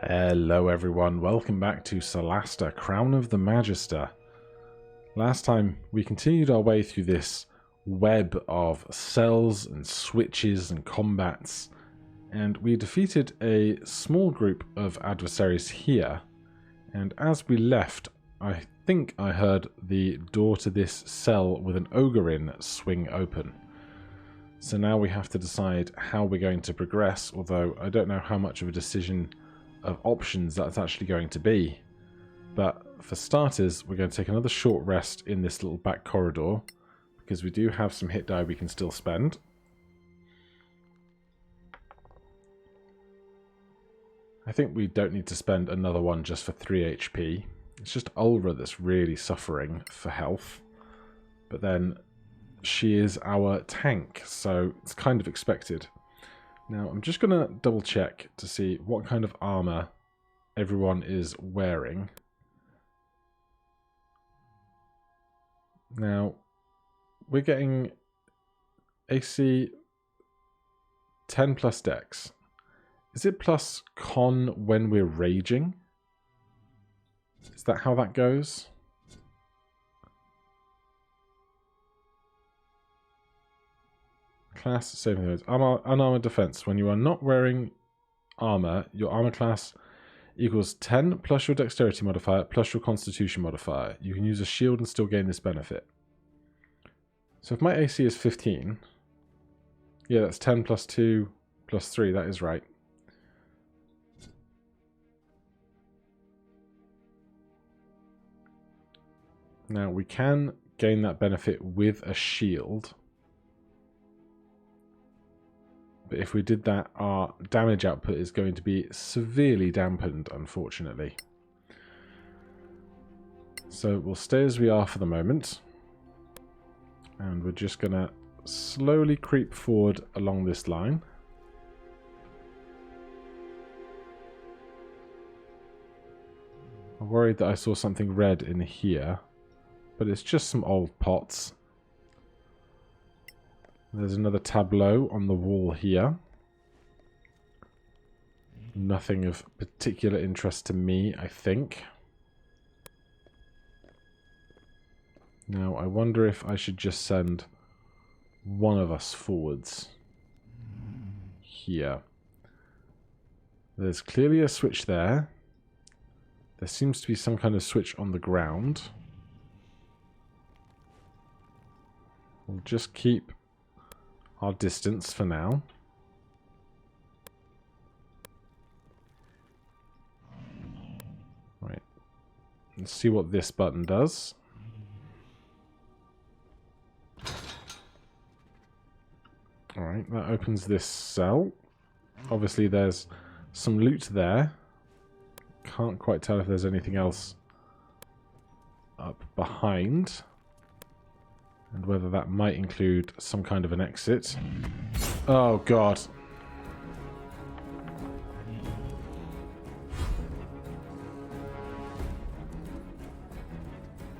Hello everyone, welcome back to Solasta Crown of the Magister. Last time we continued our way through this web of cells and switches and combats, and we defeated a small group of adversaries here, and as we left I think I heard the door to this cell with an ogre in swing open. So now we have to decide how we're going to progress, although I don't know how much of a decision of options that's actually going to be. But for starters, we're going to take another short rest in this little back corridor, because we do have some hit die we can still spend. I think we don't need to spend another one just for 3 HP. It's just Ulra that's really suffering for health. But then she is our tank, so it's kind of expected. Now, I'm just going to double check to see what kind of armor everyone is wearing. Now, we're getting AC 10 plus dex. Is it plus con when we're raging? Is that how that goes? Class saving throws. Unarmored defense. When you are not wearing armor, your armor class equals 10 plus your dexterity modifier plus your constitution modifier. You can use a shield and still gain this benefit. So if my AC is 15, yeah, that's 10 plus 2 plus 3. That is right. Now we can gain that benefit with a shield. But if we did that, our damage output is going to be severely dampened, unfortunately. So we'll stay as we are for the moment. And we're just going to slowly creep forward along this line. I'm worried that I saw something red in here, but it's just some old pots. There's another tableau on the wall here. Nothing of particular interest to me, I think. Now, I wonder if I should just send one of us forwards. Here. There's clearly a switch there. There seems to be some kind of switch on the ground. We'll just keep our distance for now. Right. Let's see what this button does. Alright, that opens this cell. Obviously there's some loot there. Can't quite tell if there's anything else up behind. And whether that might include some kind of an exit. Oh, God.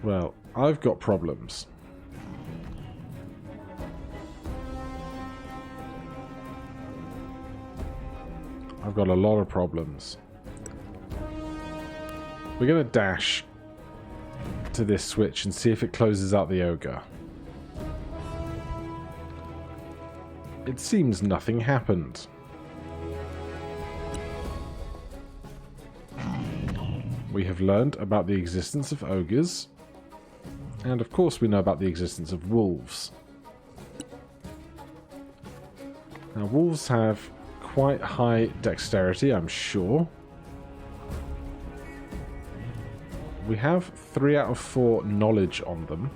Well, I've got problems. I've got a lot of problems. We're going to dash to this switch and see if it closes out the ogre. It seems nothing happened. We have learned about the existence of ogres. And of course we know about the existence of wolves. Now wolves have quite high dexterity, I'm sure. We have 3 out of 4 knowledge on them.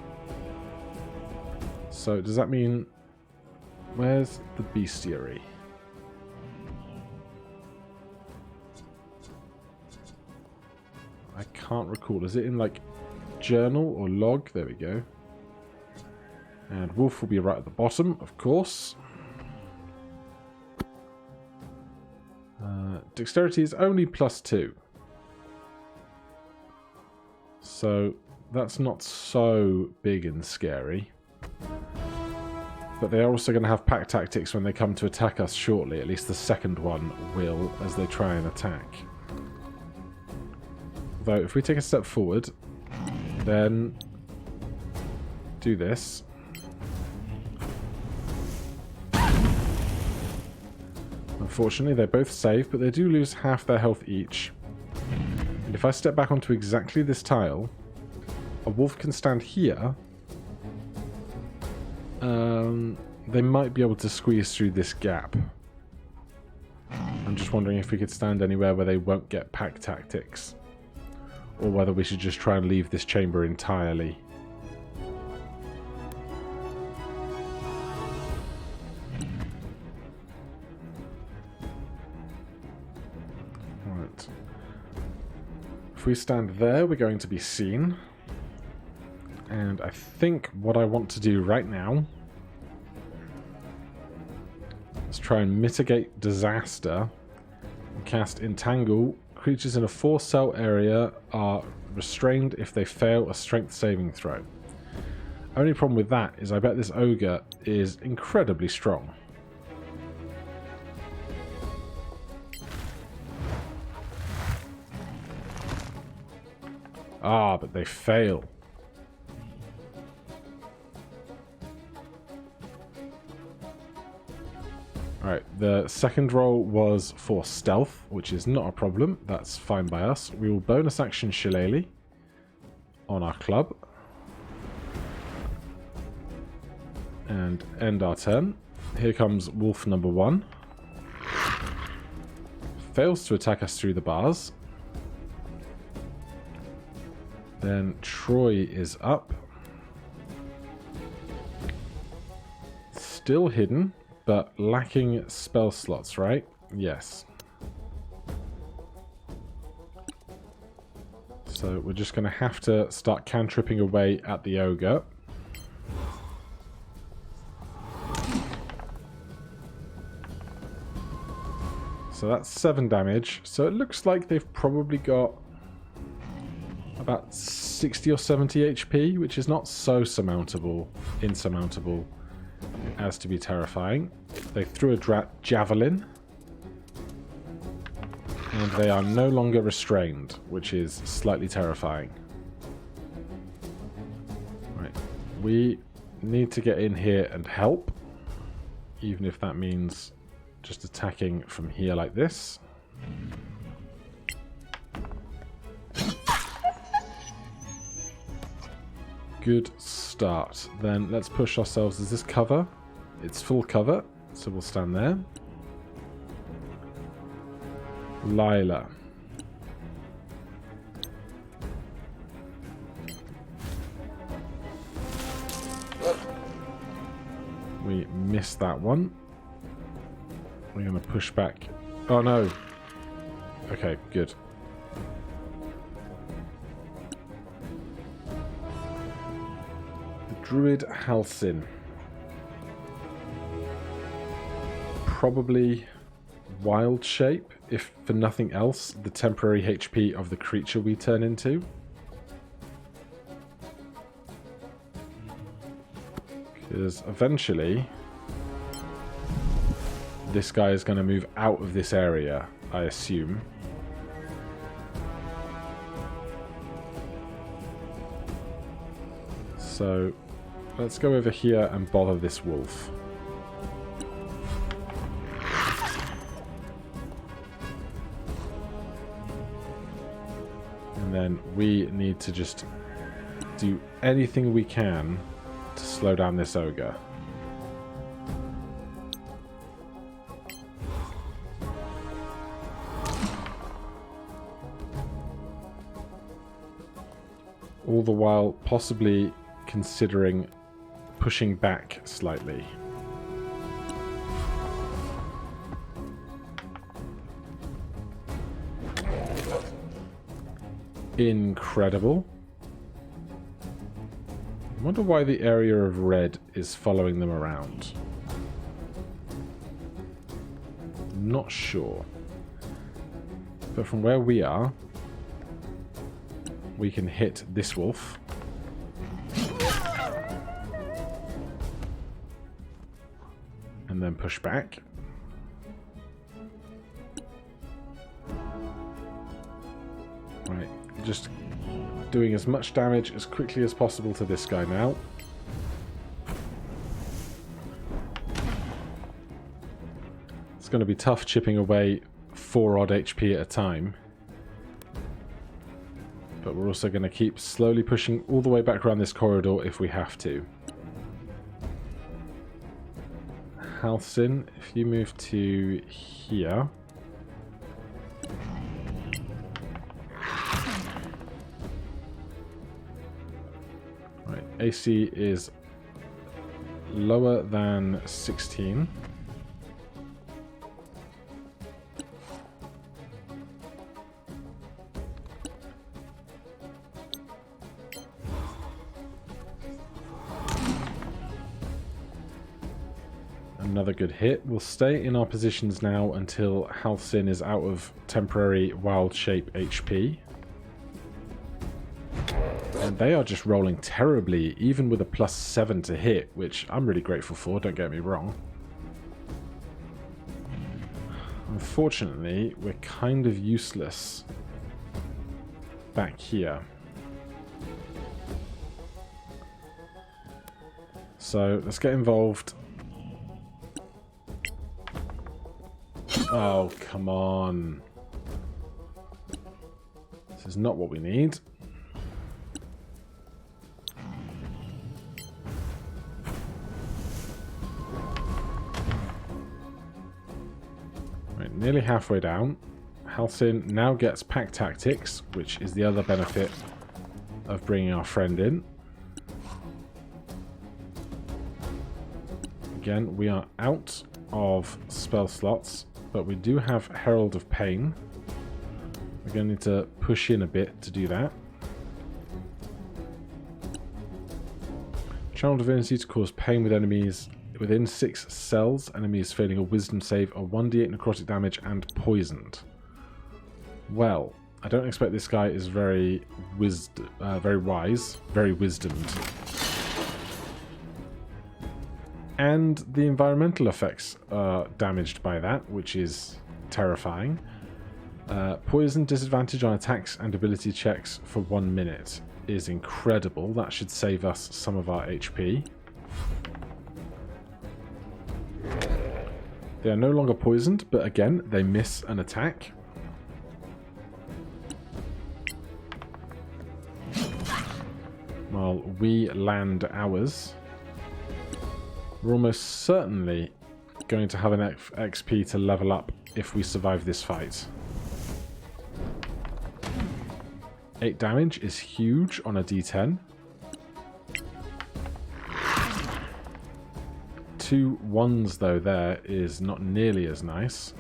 So does that mean... Where's the bestiary? I can't recall. Is it in, like, journal or log? There we go. And wolf will be right at the bottom, of course. Dexterity is only +2. So that's not so big and scary. But they are also going to have pack tactics when they come to attack us shortly. At least the second one will, as they try and attack. Although, if we take a step forward, then do this. Unfortunately, they both save, but they do lose half their health each. And if I step back onto exactly this tile, a wolf can stand here. They might be able to squeeze through this gap. I'm just wondering if we could stand anywhere where they won't get pack tactics. Or whether we should just try and leave this chamber entirely. Right. If we stand there, we're going to be seen. And I think what I want to do right now is try and mitigate disaster and cast Entangle. Creatures in a 4-cell area are restrained if they fail a strength saving throw. Only problem with that is I bet this ogre is incredibly strong. Ah, but they fail. Alright, the second roll was for stealth, which is not a problem. That's fine by us. We will bonus action Shillelagh on our club. And end our turn. Here comes wolf number 1. Fails to attack us through the bars. Then Troy is up. Still hidden, but lacking spell slots, right? Yes. So we're just going to have to start cantripping away at the ogre. So that's 7 damage. So it looks like they've probably got about 60 or 70 HP, which is not so insurmountable as to be terrifying. They threw a javelin, and they are no longer restrained, which is slightly terrifying. Right, we need to get in here and help, even if that means just attacking from here like this. Good start. Then let's push ourselves. Is this cover? It's full cover, so we'll stand there. Lila. We missed that one. We're going to push back. Oh no. Okay, good. Druid Halsin. Probably wild shape, if for nothing else, the temporary HP of the creature we turn into. Because eventually this guy is going to move out of this area, I assume. So let's go over here and bother this wolf. And then we need to just do anything we can to slow down this ogre. All the while possibly considering pushing back slightly. Incredible. I wonder why the area of red is following them around. Not sure. But from where we are, we can hit this wolf. And then push back. Right, just doing as much damage as quickly as possible to this guy now. It's going to be tough chipping away 4 odd HP at a time. But we're also going to keep slowly pushing all the way back around this corridor if we have to. Halcyon, if you move to here. Right, AC is lower than 16. Another good hit. We'll stay in our positions now until Halcyon is out of temporary wild shape HP. And they are just rolling terribly, even with a +7 to hit, which I'm really grateful for, don't get me wrong. Unfortunately, we're kind of useless back here. So let's get involved. Oh, come on. This is not what we need. Right, nearly halfway down. Halcyon now gets pack tactics, which is the other benefit of bringing our friend in. Again, we are out of spell slots, but we do have Herald of Pain. We're going to need to push in a bit to do that. Channel Divinity to cause pain with enemies within 6 cells. Enemies failing a Wisdom save are 1d8 necrotic damage and poisoned. Well, I don't expect this guy is very wise, very wisdomed. And the environmental effects are damaged by that, which is terrifying. Poison disadvantage on attacks and ability checks for 1 minute is incredible. That should save us some of our HP. They are no longer poisoned, but again, they miss an attack. While we land ours. We're almost certainly going to have an XP to level up if we survive this fight. 8 damage is huge on a D10. 2 1s though there is not nearly as nice.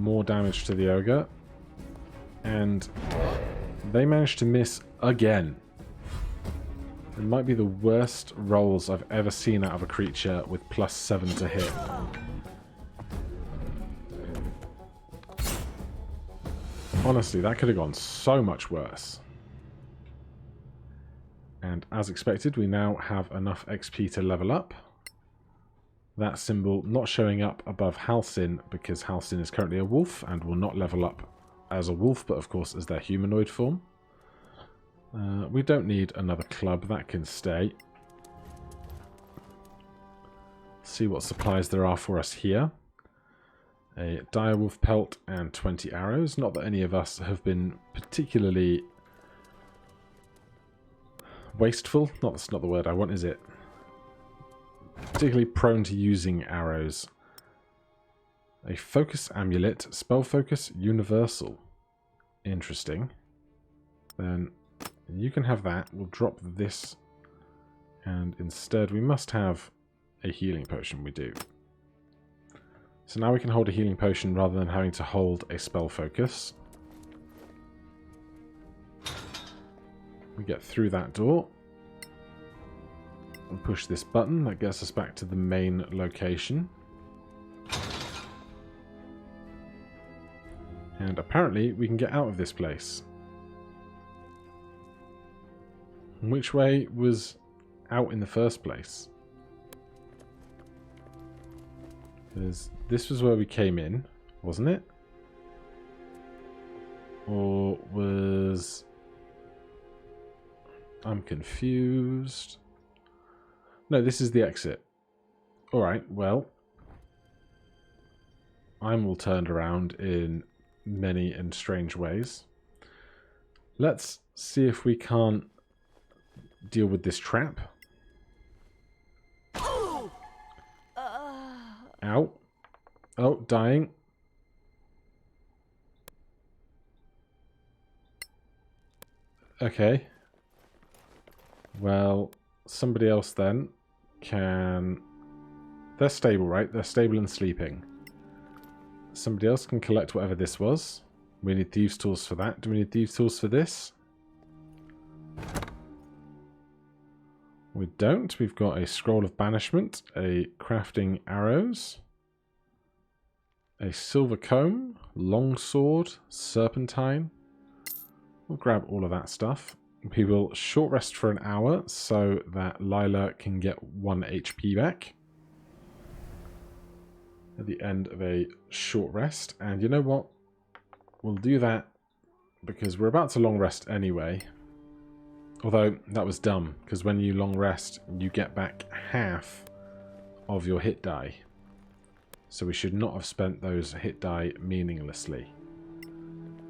More damage to the ogre, and they managed to miss again. It might be the worst rolls I've ever seen out of a creature with +7 to hit. Honestly, that could have gone so much worse. And as expected, we now have enough XP to level up. That symbol not showing up above Halcyon because Halcyon is currently a wolf and will not level up as a wolf, but of course as their humanoid form. We don't need another club, that can stay. See what supplies there are for us here. A direwolf pelt and 20 arrows. Not that any of us have been particularly wasteful. That's not the word I want, is it? Particularly prone to using arrows. A focus amulet, spell focus universal. Interesting. Then you can have that. We'll drop this. And instead we must have a healing potion. We do. So now we can hold a healing potion rather than having to hold a spell focus. We get through that door. And push this button. That gets us back to the main location. And apparently we can get out of this place. Which way was out in the first place? This was where we came in, wasn't it? Or was... I'm confused. No, this is the exit. Alright, well, I'm all turned around in many and strange ways. Let's see if we can't deal with this trap. Ow. Oh, dying. Okay. Well, somebody else then can... They're stable, right? They're stable and sleeping. Somebody else can collect whatever this was. We need thieves' tools for that. Do we need thieves' tools for this? We don't. We've got a scroll of banishment, a crafting arrows, a silver comb, long sword, serpentine. We'll grab all of that stuff. We will short rest for an hour so that Lila can get 1 HP back at the end of a short rest. And you know what? We'll do that because we're about to long rest anyway. Although that was dumb, because when you long rest, you get back half of your hit die. So we should not have spent those hit die meaninglessly.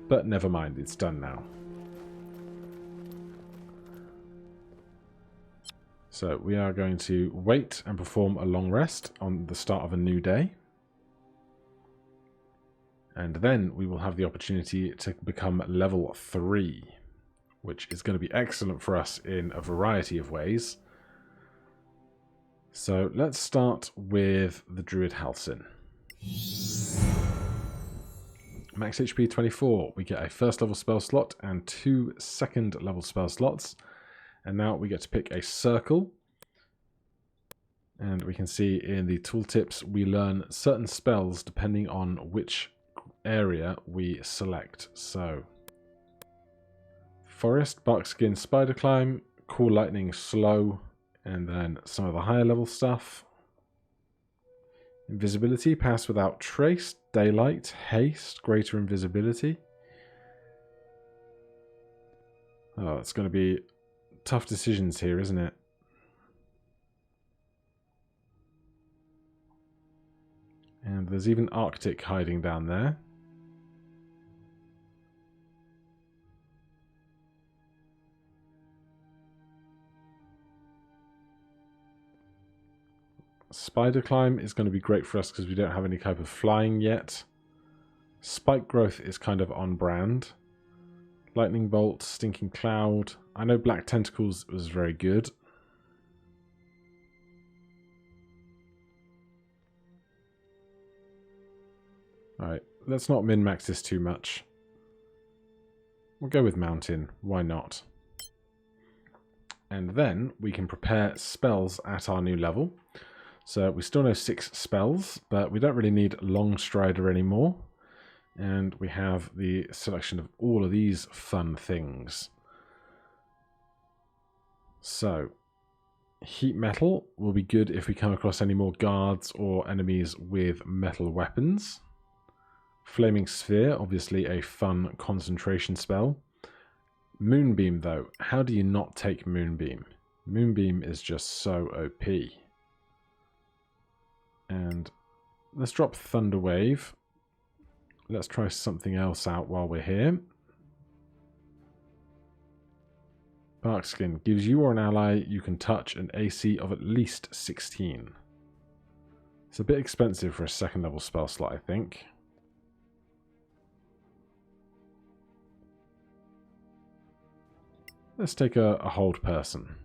But never mind, it's done now. So we are going to wait and perform a long rest on the start of a new day. And then we will have the opportunity to become level 3. Which is going to be excellent for us in a variety of ways. So let's start with the Druid Halcyon. Max HP 24. We get a first level spell slot and 2 second level spell slots. And now we get to pick a circle. And we can see in the tooltips we learn certain spells depending on which area we select. So... Forest, Barkskin, Spider Climb, Cool Lightning, Slow, and then some of the higher level stuff. Invisibility, Pass Without Trace, Daylight, Haste, Greater Invisibility. Oh, it's going to be tough decisions here, isn't it? And there's even Arctic hiding down there. Spider Climb is going to be great for us because we don't have any type of flying yet. Spike Growth is kind of on brand. Lightning Bolt, Stinking Cloud. I know Black Tentacles was very good. Alright, let's not min-max this too much. We'll go with Mountain, why not? And then we can prepare spells at our new level. So we still know 6 spells, but we don't really need Long Strider anymore. And we have the selection of all of these fun things. So, Heat Metal will be good if we come across any more guards or enemies with metal weapons. Flaming Sphere, obviously a fun concentration spell. Moonbeam though, how do you not take Moonbeam? Moonbeam is just so OP. And let's drop Thunder Wave. Let's try something else out while we're here. Barkskin gives you or an ally you can touch an AC of at least 16. It's a bit expensive for a second level spell slot, I think. Let's take a hold person.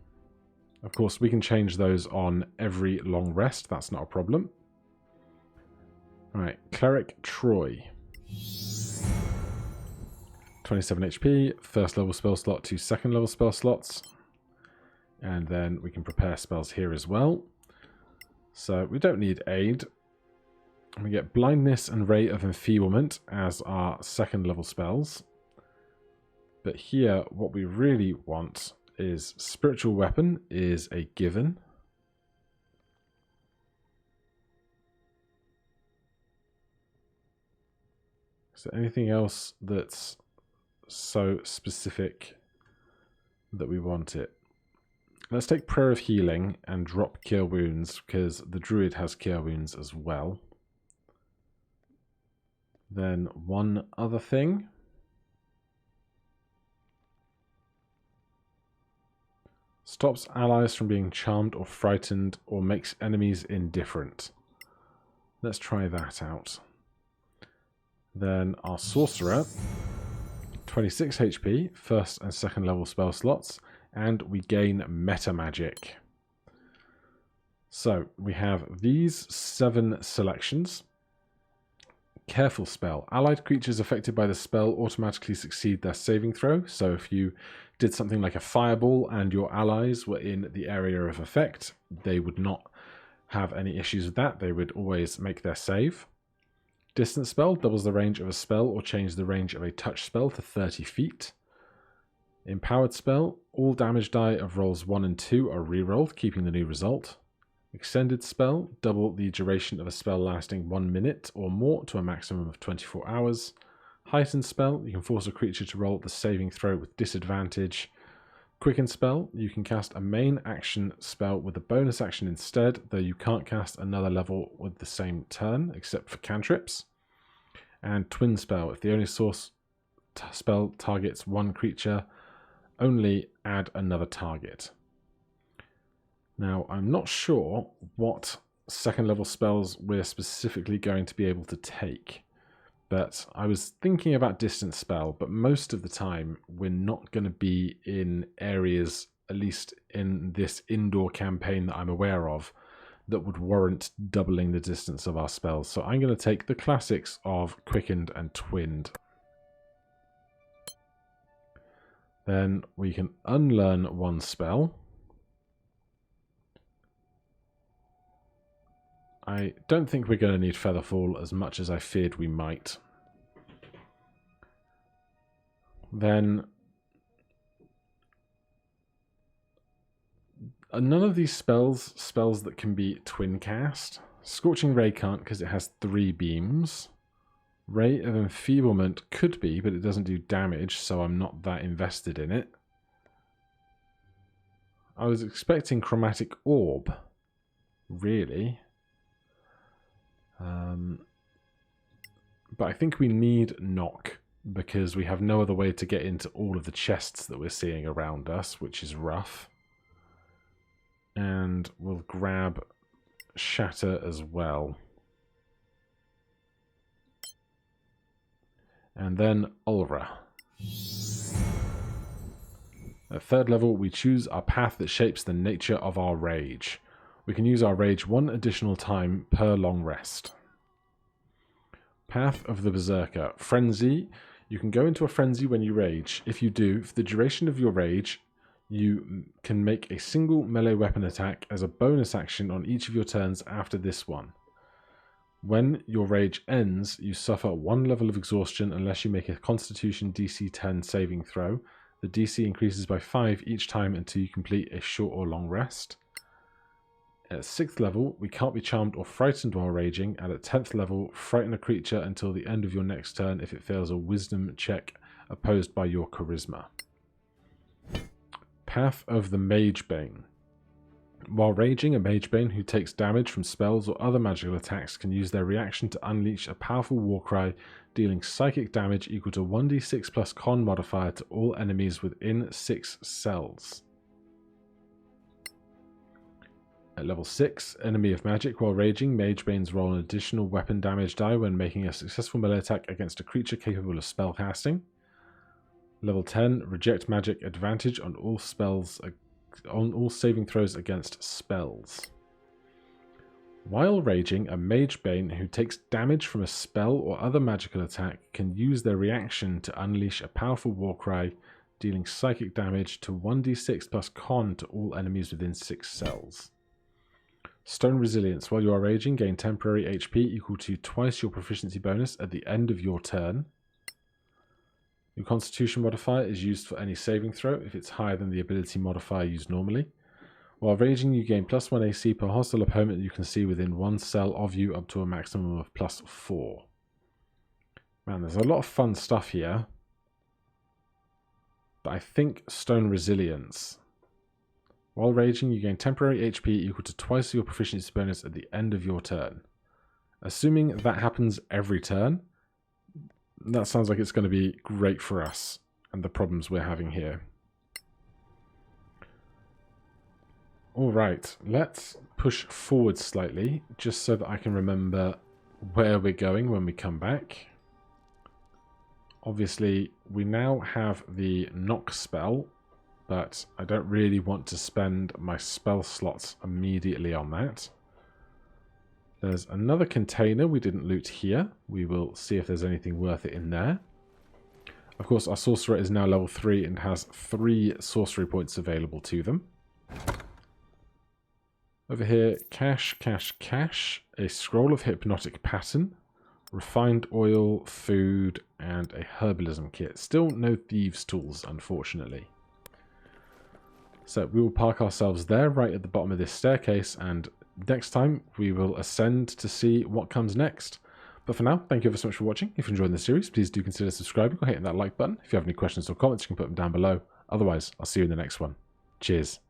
Of course, we can change those on every long rest. That's not a problem. Alright, Cleric Troy. 27 HP, first level spell slot, 2 second level spell slots. And then we can prepare spells here as well. So we don't need aid. We get Blindness and Ray of Enfeeblement as our second level spells. But here, what we really want is Spiritual Weapon is a given. Is there anything else that's so specific that we want it? Let's take Prayer of Healing and drop Cure Wounds, because the Druid has Cure Wounds as well. Then one other thing. Stops allies from being charmed or frightened, or makes enemies indifferent. Let's try that out. Then our Sorcerer, 26 HP, first and second level spell slots, and we gain meta magic. So we have these 7 selections. Careful spell. Allied creatures affected by the spell automatically succeed their saving throw. So if you did something like a fireball and your allies were in the area of effect, they would not have any issues with that. They would always make their save. Distance spell doubles the range of a spell or changes the range of a touch spell to 30 feet. Empowered spell, all damage die of rolls 1 and 2 are rerolled, keeping the new result. Extended spell, double the duration of a spell lasting 1 minute or more to a maximum of 24 hours. Heightened spell, you can force a creature to roll the saving throw with disadvantage. Quicken spell, you can cast a main action spell with a bonus action instead, though you can't cast another level with the same turn, except for cantrips. And twin spell, if the only source spell targets one creature, only add another target. Now, I'm not sure what second level spells we're specifically going to be able to take, but I was thinking about distance spell, but most of the time we're not going to be in areas, at least in this indoor campaign that I'm aware of, that would warrant doubling the distance of our spells. So I'm going to take the classics of Quickened and Twinned. Then we can unlearn one spell. I don't think we're going to need Featherfall as much as I feared we might. Then none of these spells that can be twin cast. Scorching Ray can't because it has 3 beams. Ray of Enfeeblement could be, but it doesn't do damage, so I'm not that invested in it. I was expecting Chromatic Orb, really. But I think we need Knock, because we have no other way to get into all of the chests that we're seeing around us, which is rough. And we'll grab Shatter as well. And then Ulra. At 3rd level, we choose our path that shapes the nature of our rage. We can use our rage 1 additional time per long rest. Path of the Berserker. Frenzy. You can go into a frenzy when you rage. If you do, for the duration of your rage, you can make a single melee weapon attack as a bonus action on each of your turns after this one. When your rage ends, you suffer 1 level of exhaustion unless you make a Constitution DC 10 saving throw. The DC increases by 5 each time until you complete a short or long rest. At 6th level, we can't be charmed or frightened while raging, and at 10th level, frighten a creature until the end of your next turn if it fails a wisdom check opposed by your charisma. Path of the Magebane. While raging, a Magebane who takes damage from spells or other magical attacks can use their reaction to unleash a powerful warcry, dealing psychic damage equal to 1d6 plus con modifier to all enemies within 6 cells. At level 6, Enemy of Magic. While raging, Magebanes roll an additional weapon damage die when making a successful melee attack against a creature capable of spellcasting. Level 10, Reject Magic advantage on all spells, on all saving throws against spells. While raging, a Magebane who takes damage from a spell or other magical attack can use their reaction to unleash a powerful warcry, dealing psychic damage to 1d6 plus con to all enemies within 6 cells. Stone Resilience. While you are raging, gain temporary HP equal to twice your proficiency bonus at the end of your turn. Your Constitution modifier is used for any saving throw if it's higher than the ability modifier used normally. While raging, you gain +1 AC per hostile opponent you can see within 1 cell of you, up to a maximum of +4. Man, there's a lot of fun stuff here. But I think Stone Resilience. While raging, you gain temporary HP equal to twice your proficiency bonus at the end of your turn. Assuming that happens every turn, that sounds like it's going to be great for us and the problems we're having here. Alright, let's push forward slightly, just so that I can remember where we're going when we come back. Obviously, we now have the knock spell, but I don't really want to spend my spell slots immediately on that. There's another container we didn't loot here. We will see if there's anything worth it in there. Of course, our Sorcerer is now level 3 and has 3 sorcery points available to them. Over here, cash, cash, cash. A scroll of hypnotic pattern. Refined oil, food, and a herbalism kit. Still no thieves' tools, unfortunately. So we will park ourselves there, right at the bottom of this staircase, and next time we will ascend to see what comes next. But for now, thank you ever so much for watching. If you enjoyed the series, please do consider subscribing or hitting that like button. If you have any questions or comments, you can put them down below. Otherwise, I'll see you in the next one. Cheers.